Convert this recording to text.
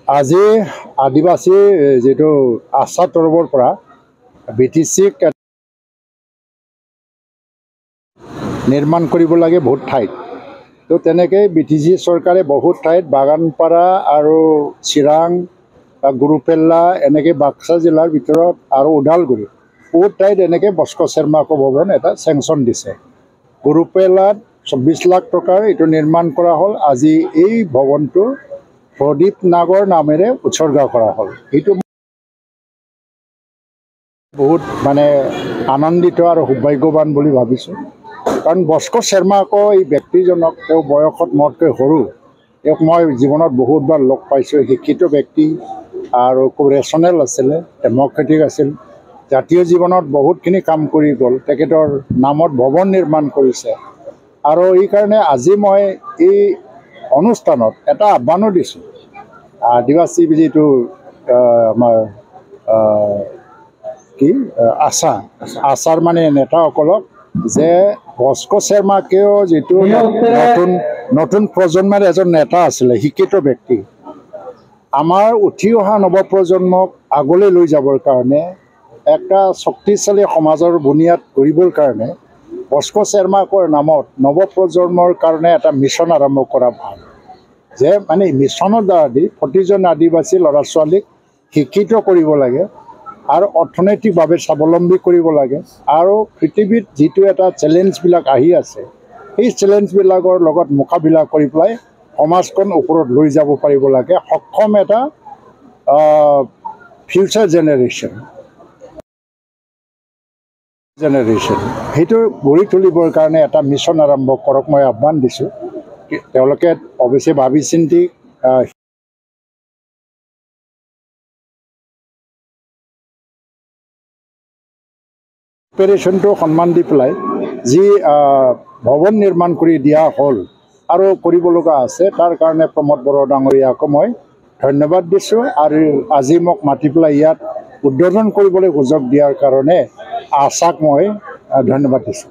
আজি আদিবাসী যেটো আশা তৰফৰ পৰা বিটিচিক নিৰ্মাণ কৰিব লাগে বহুত ঠাইত। তো তেনেকৈ বিটিচি চৰকাৰে বহুত ঠাইত বাগানপাৰা আৰু চিৰাং গুৰুপেল্লা এনেকৈ বাক্সা জিলাৰ ভিতৰত আৰু ওদালগুৰি বহুত ঠাইত এনেকৈ বস্কো চেৰমাকো ভৱন এটা চেংচন দিছে। গুৰুপেল্লাত 24 লাখ টকাৰ এইটো নিৰ্মাণ কৰা হ'ল। আজি এই ভৱনটো প্ৰদীপ নাগৰ নামেৰে উৎসৰ্গা কৰা হ'ল। এইটো বহুত আনন্দিত আৰু সৌভাগ্যৱান বুলি ভাবিছোঁ, কাৰণ বস্কো চেৰমাকো এই ব্যক্তিজনক তেওঁ বয়সত মোতকৈ সৰু, তেওঁক মই জীৱনত বহুতবাৰ লগ পাইছোঁ। শিক্ষিত ব্যক্তি আৰু খুব ৰেচনেল আছিলে, ডেমক্ৰেটিক আছিল। জাতীয় জীৱনত বহুতখিনি কাম কৰি গ'ল, তেখেতৰ নামত ভৱন নিৰ্মাণ কৰিছে। আৰু এইকাৰণে আজি মই এই অনুষ্ঠানত এটা আহ্বানো দিছোঁ আদিবাসী যিটো আমাৰ আচাৰ নেতাসকলক, যে বস্কো চেৰমাকেও যিটো নতুন প্ৰজন্মৰ এজন নেতা আছিলে, শিক্ষিত ব্যক্তি, আমাৰ উঠি অহা নৱপ্ৰজন্মক আগলৈ লৈ যাবৰ কাৰণে একটা শক্তিশালী সমাজৰ বুনিয়াদ কৰিবৰ কাৰণে বস্কো চেৰমাকৰ নামত নৱপ্ৰজন্মৰ কাৰণে এটা মিছন আৰম্ভ কৰা ভাল। যে মিছনৰ দ্বাৰা দি প্ৰতিজন আদিবাসী ল'ৰা ছোৱালীক শিক্ষিত কৰিব লাগে আৰু অৰ্থনৈতিকভাৱে স্বাৱলম্বী কৰিব লাগে। আৰু পৃথিৱীত যিটো এটা চেলেঞ্জবিলাক আহি আছে, সেই চেলেঞ্জবিলাকৰ লগত মোকাবিলা কৰি পেলাই সমাজখন ওপৰত লৈ যাব পাৰিব লাগে। সক্ষম এটা ফিউচাৰ জেনেৰেশ্যন সেইটো গঢ়ি তুলিবৰ কাৰণে এটা মিছন আৰম্ভ কৰক, মই আহ্বান দিছোঁ। তেওঁলোকে অৱশ্যে ভাবি চিন্তি অপাৰেশ্যনটো সন্মান দি পেলাই যি ভৱন নিৰ্মাণ কৰি দিয়া হ'ল আৰু কৰিব লগা আছে, তাৰ কাৰণে প্ৰমোদ বড়ো ডাঙৰীয়াকো মই ধন্যবাদ দিছোঁ। আৰু আজি মোক মাতি পেলাই ইয়াত উদ্বোধন কৰিবলৈ সুযোগ দিয়াৰ কাৰণে আশাক মই ধন্যবাদ দিছোঁ।